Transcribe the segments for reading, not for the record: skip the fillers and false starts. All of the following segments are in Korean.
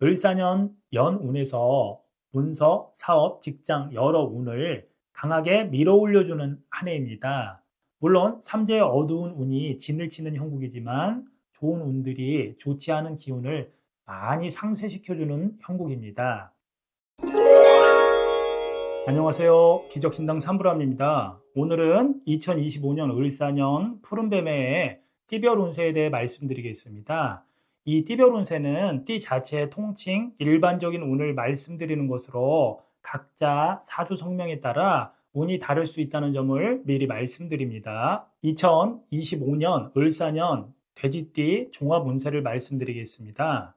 을사년 연운에서 문서, 사업, 직장 여러 운을 강하게 밀어올려주는 한 해입니다. 물론 삼재의 어두운 운이 진을 치는 형국이지만 좋은 운들이 좋지 않은 기운을 많이 상쇄시켜주는 형국입니다. 안녕하세요. 기적신당 삼부람입니다. 오늘은 2025년 을사년 푸른뱀해의 띠별 운세에 대해 말씀드리겠습니다. 이 띠별 운세는 띠 자체의 통칭, 일반적인 운을 말씀드리는 것으로 각자 사주 성명에 따라 운이 다를 수 있다는 점을 미리 말씀드립니다. 2025년 을사년 돼지띠 종합 운세를 말씀드리겠습니다.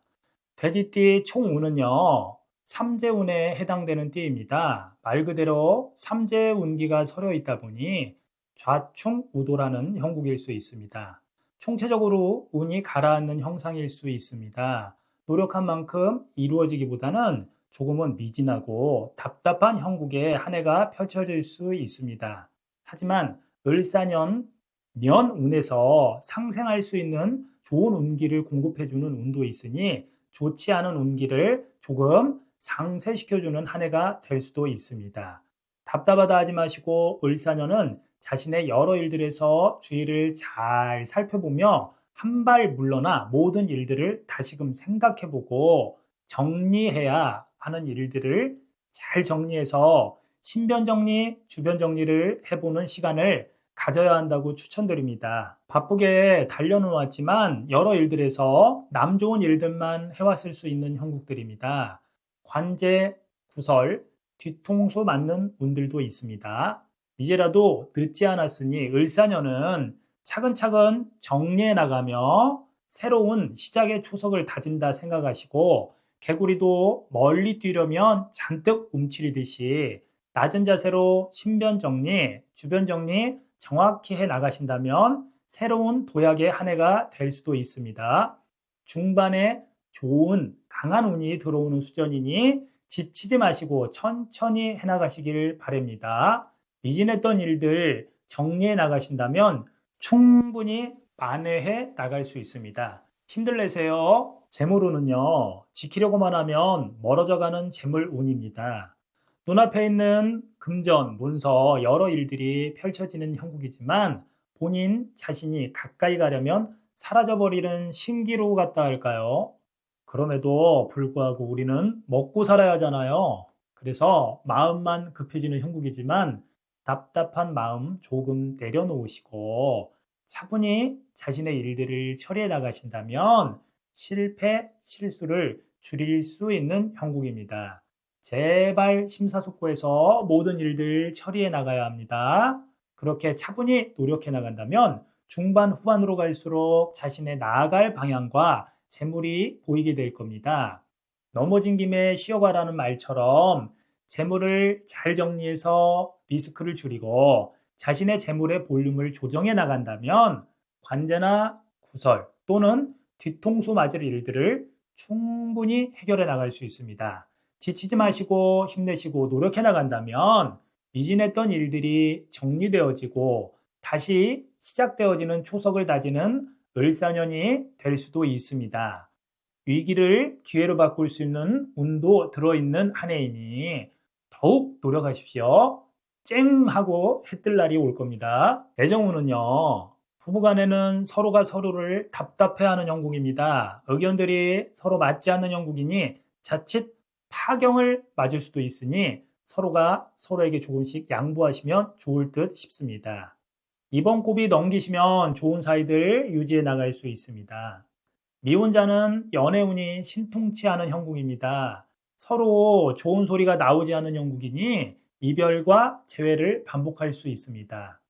돼지띠 총운은요, 삼재운에 해당되는 띠입니다. 말 그대로 삼재운기가 서려 있다 보니 좌충우도라는 형국일 수 있습니다. 총체적으로 운이 가라앉는 형상일 수 있습니다. 노력한 만큼 이루어지기보다는 조금은 미진하고 답답한 형국의 한 해가 펼쳐질 수 있습니다. 하지만 을사년 년운에서 상생할 수 있는 좋은 운기를 공급해주는 운도 있으니 좋지 않은 운기를 조금 상쇄시켜주는 한 해가 될 수도 있습니다. 답답하다 하지 마시고 을사년은 자신의 여러 일들에서 주의를 잘 살펴보며 한 발 물러나 모든 일들을 다시금 생각해보고 정리해야 하는 일들을 잘 정리해서 신변 정리, 주변 정리를 해보는 시간을 가져야 한다고 추천드립니다. 바쁘게 달려놓았지만 여러 일들에서 남 좋은 일들만 해왔을 수 있는 형국들입니다. 관제, 구설, 뒤통수 맞는 운들도 있습니다. 이제라도 늦지 않았으니 을사년은 차근차근 정리해 나가며 새로운 시작의 초석을 다진다 생각하시고 개구리도 멀리 뛰려면 잔뜩 움츠리듯이 낮은 자세로 신변 정리, 주변 정리 정확히 해 나가신다면 새로운 도약의 한 해가 될 수도 있습니다. 중반에 좋은 강한 운이 들어오는 수준이니 지치지 마시고 천천히 해 나가시길 바랍니다. 미진했던 일들 정리해 나가신다면 충분히 만회해 나갈 수 있습니다. 힘들내세요. 재물운은요, 지키려고만 하면 멀어져가는 재물운입니다. 눈앞에 있는 금전, 문서, 여러 일들이 펼쳐지는 형국이지만 본인 자신이 가까이 가려면 사라져버리는 신기루 같다 할까요? 그럼에도 불구하고 우리는 먹고 살아야 하잖아요. 그래서 마음만 급해지는 형국이지만 답답한 마음 조금 내려놓으시고 차분히 자신의 일들을 처리해 나가신다면 실패, 실수를 줄일 수 있는 형국입니다. 제발 심사숙고해서 모든 일들 처리해 나가야 합니다. 그렇게 차분히 노력해 나간다면 중반, 후반으로 갈수록 자신의 나아갈 방향과 재물이 보이게 될 겁니다. 넘어진 김에 쉬어가라는 말처럼 재물을 잘 정리해서 리스크를 줄이고 자신의 재물의 볼륨을 조정해 나간다면 관제나 구설 또는 뒤통수 맞을 일들을 충분히 해결해 나갈 수 있습니다. 지치지 마시고 힘내시고 노력해 나간다면 미진했던 일들이 정리되어지고 다시 시작되어지는 초석을 다지는 을사년이 될 수도 있습니다. 위기를 기회로 바꿀 수 있는 운도 들어있는 한 해이니 더욱 노력하십시오. 쨍 하고 해뜰 날이 올 겁니다. 애정운은요, 부부간에는 서로가 서로를 답답해하는 형국입니다. 의견들이 서로 맞지 않는 형국이니 자칫 파경을 맞을 수도 있으니 서로가 서로에게 조금씩 양보하시면 좋을 듯 싶습니다. 이번 고비 넘기시면 좋은 사이들 유지해 나갈 수 있습니다. 미혼자는 연애운이 신통치 않은 형국입니다. 서로 좋은 소리가 나오지 않는 형국이니 이별과 재회를 반복할 수 있습니다.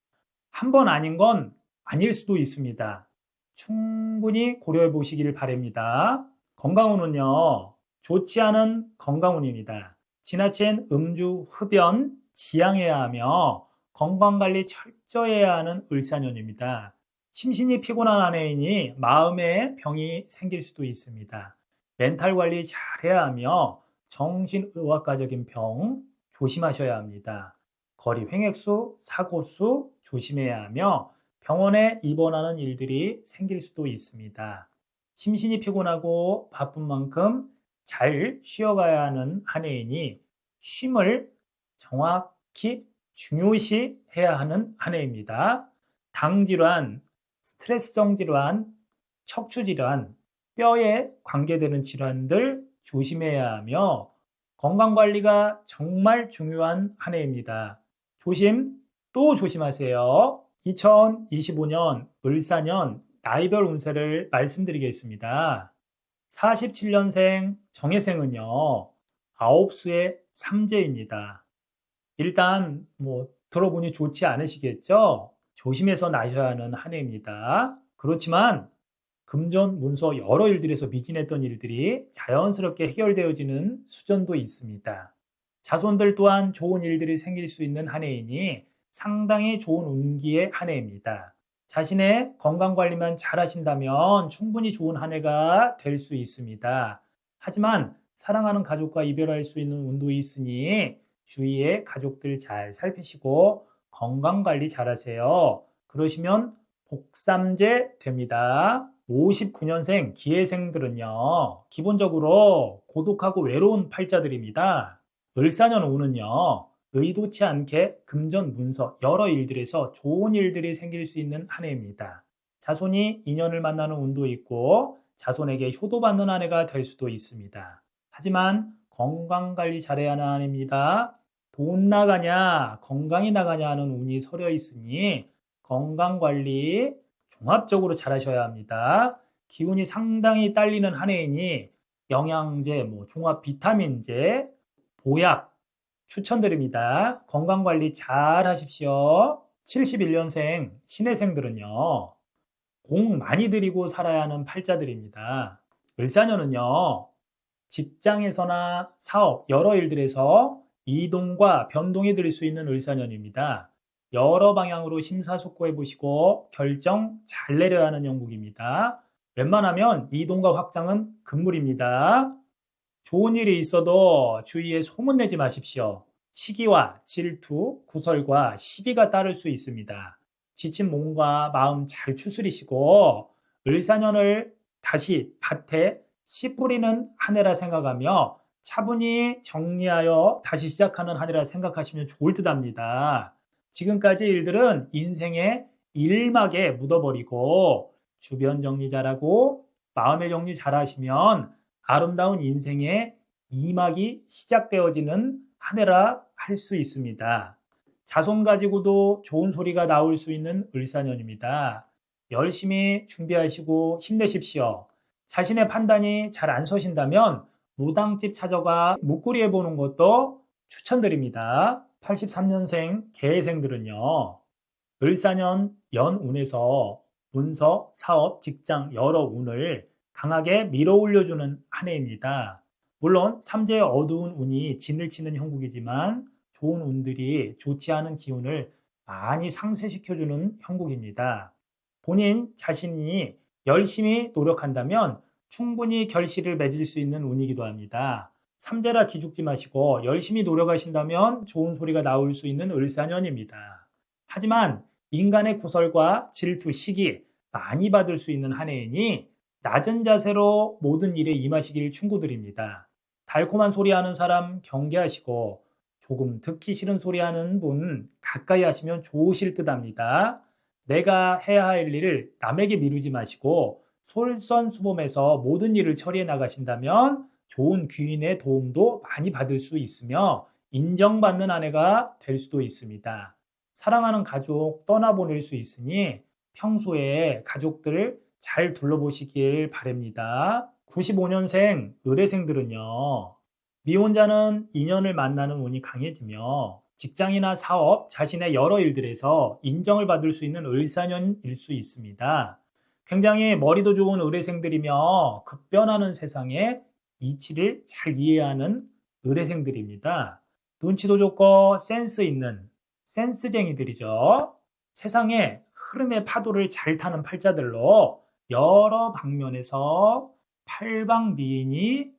한 번 아닌 건 아닐 수도 있습니다. 충분히 고려해 보시길 바랍니다. 건강운은요, 좋지 않은 건강운입니다. 지나친 음주, 흡연, 지양해야 하며 건강관리 철저해야 하는 을사년입니다. 심신이 피곤한 한 해이니 마음에 병이 생길 수도 있습니다. 멘탈 관리 잘해야 하며 정신의학과적인 병 조심하셔야 합니다. 거리 횡액수, 사고수 조심해야 하며 병원에 입원하는 일들이 생길 수도 있습니다. 심신이 피곤하고 바쁜 만큼 잘 쉬어가야 하는 한 해이니 쉼을 정확히 중요시해야 하는 한 해입니다. 당질환, 스트레스성 질환, 척추 질환, 뼈에 관계되는 질환들 조심해야 하며 건강관리가 정말 중요한 한 해입니다. 조심 또 조심하세요. 2025년 을사년 나이별 운세를 말씀드리겠습니다. 47년생 정혜생은요, 9수의 삼재입니다. 일단 들어보니 좋지 않으시겠죠? 조심해서 나셔야 하는 한 해입니다. 그렇지만 금전, 문서 여러 일들에서 미진했던 일들이 자연스럽게 해결되어지는 수전도 있습니다. 자손들 또한 좋은 일들이 생길 수 있는 한 해이니 상당히 좋은 운기의 한 해입니다. 자신의 건강관리만 잘 하신다면 충분히 좋은 한 해가 될 수 있습니다. 하지만 사랑하는 가족과 이별할 수 있는 운도 있으니 주위의 가족들 잘 살피시고 건강관리 잘 하세요. 그러시면 복삼재 됩니다. 59년생 기해생들은요, 기본적으로 고독하고 외로운 팔자들입니다. 을사년 운은요, 의도치 않게 금전, 문서, 여러 일들에서 좋은 일들이 생길 수 있는 한 해입니다. 자손이 인연을 만나는 운도 있고 자손에게 효도받는 한 해가 될 수도 있습니다. 하지만 건강관리 잘해야 하는 한 해입니다. 돈 나가냐, 건강이 나가냐 하는 운이 서려 있으니 건강관리 종합적으로 잘 하셔야 합니다. 기운이 상당히 딸리는 한 해이니 영양제, 종합 비타민제, 보약 추천드립니다. 건강관리 잘 하십시오. 71년생 신해생들은요, 공 많이 들이고 살아야 하는 팔자들입니다. 을사년은요, 직장에서나 사업, 여러 일들에서 이동과 변동이 들 수 있는 을사년입니다. 여러 방향으로 심사숙고해 보시고 결정 잘 내려야 하는 형국입니다. 웬만하면 이동과 확장은 금물입니다. 좋은 일이 있어도 주위에 소문내지 마십시오. 시기와 질투, 구설과 시비가 따를 수 있습니다. 지친 몸과 마음 잘 추스리시고 을사년을 다시 밭에 씨 뿌리는 한 해라 생각하며 차분히 정리하여 다시 시작하는 한 해라 생각하시면 좋을 듯합니다. 지금까지 일들은 인생의 일막에 묻어버리고 주변 정리 잘하고 마음의 정리 잘하시면 아름다운 인생의 2막이 시작되어지는 한 해라 할 수 있습니다. 자손 가지고도 좋은 소리가 나올 수 있는 을사년입니다. 열심히 준비하시고 힘내십시오. 자신의 판단이 잘 안 서신다면 무당집 찾아가 묵구리 해보는 것도 추천드립니다. 83년생 개해생들은요, 을사년 연운에서 문서, 사업, 직장 여러 운을 강하게 밀어 올려주는 한 해입니다. 물론 삼재의 어두운 운이 진을 치는 형국이지만 좋은 운들이 좋지 않은 기운을 많이 상쇄시켜주는 형국입니다. 본인 자신이 열심히 노력한다면 충분히 결실을 맺을 수 있는 운이기도 합니다. 삼재라 기죽지 마시고 열심히 노력하신다면 좋은 소리가 나올 수 있는 을사년입니다. 하지만 인간의 구설과 질투, 시기 많이 받을 수 있는 한 해이니 낮은 자세로 모든 일에 임하시길 충고드립니다. 달콤한 소리 하는 사람 경계하시고 조금 듣기 싫은 소리 하는 분 가까이 하시면 좋으실 듯합니다. 내가 해야 할 일을 남에게 미루지 마시고 솔선수범해서 모든 일을 처리해 나가신다면 좋은 귀인의 도움도 많이 받을 수 있으며 인정받는 한 해가 될 수도 있습니다. 사랑하는 가족 떠나보낼 수 있으니 평소에 가족들을 잘 둘러보시길 바랍니다. 95년생 을해생들은요, 미혼자는 인연을 만나는 운이 강해지며 직장이나 사업, 자신의 여러 일들에서 인정을 받을 수 있는 을사년일 수 있습니다. 굉장히 머리도 좋은 을해생들이며 급변하는 세상에 이치를 잘 이해하는 을해생들입니다. 눈치도 좋고 센스 있는 센스쟁이들이죠. 세상의 흐름의 파도를 잘 타는 팔자들로 여러 방면에서 팔방미인이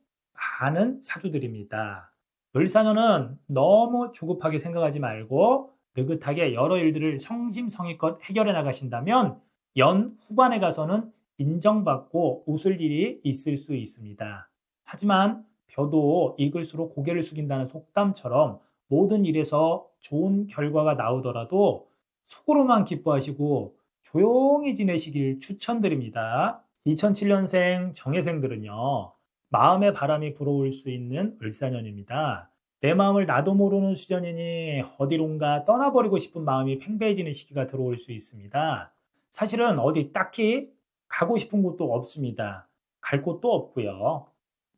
많은 사주들입니다. 을사년은 너무 조급하게 생각하지 말고 느긋하게 여러 일들을 성심성의껏 해결해 나가신다면 연 후반에 가서는 인정받고 웃을 일이 있을 수 있습니다. 하지만 벼도 익을수록 고개를 숙인다는 속담처럼 모든 일에서 좋은 결과가 나오더라도 속으로만 기뻐하시고 조용히 지내시길 추천드립니다. 2007년생 정예생들은요, 마음의 바람이 불어올 수 있는 을사년입니다. 내 마음을 나도 모르는 수련이니 어디론가 떠나버리고 싶은 마음이 팽배해지는 시기가 들어올 수 있습니다. 사실은 어디 딱히 가고 싶은 곳도 없습니다. 갈 곳도 없고요.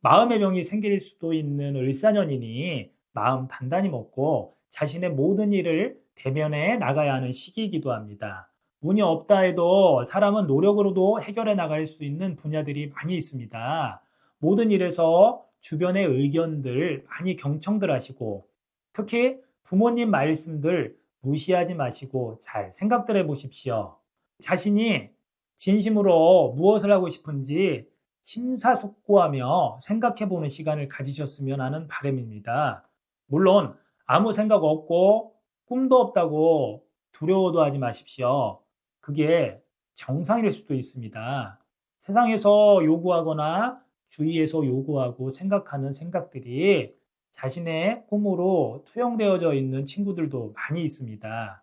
마음의 병이 생길 수도 있는 을사년이니 마음 단단히 먹고 자신의 모든 일을 대면해 나가야 하는 시기이기도 합니다. 운이 없다 해도 사람은 노력으로도 해결해 나갈 수 있는 분야들이 많이 있습니다. 모든 일에서 주변의 의견들 많이 경청들 하시고 특히 부모님 말씀들 무시하지 마시고 잘 생각들 해 보십시오. 자신이 진심으로 무엇을 하고 싶은지 심사숙고하며 생각해 보는 시간을 가지셨으면 하는 바람입니다. 물론 아무 생각 없고 꿈도 없다고 두려워도 하지 마십시오. 그게 정상일 수도 있습니다. 세상에서 요구하거나 주위에서 요구하고 생각하는 생각들이 자신의 꿈으로 투영되어져 있는 친구들도 많이 있습니다.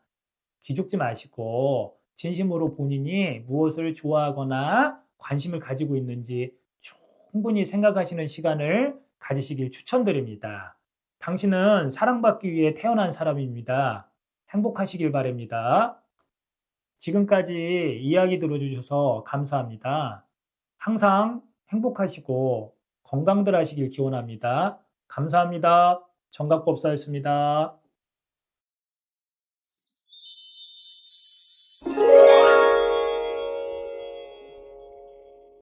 기죽지 마시고 진심으로 본인이 무엇을 좋아하거나 관심을 가지고 있는지 충분히 생각하시는 시간을 가지시길 추천드립니다. 당신은 사랑받기 위해 태어난 사람입니다. 행복하시길 바랍니다. 지금까지 이야기 들어주셔서 감사합니다. 항상 행복하시고 건강들 하시길 기원합니다. 감사합니다. 정각법사였습니다.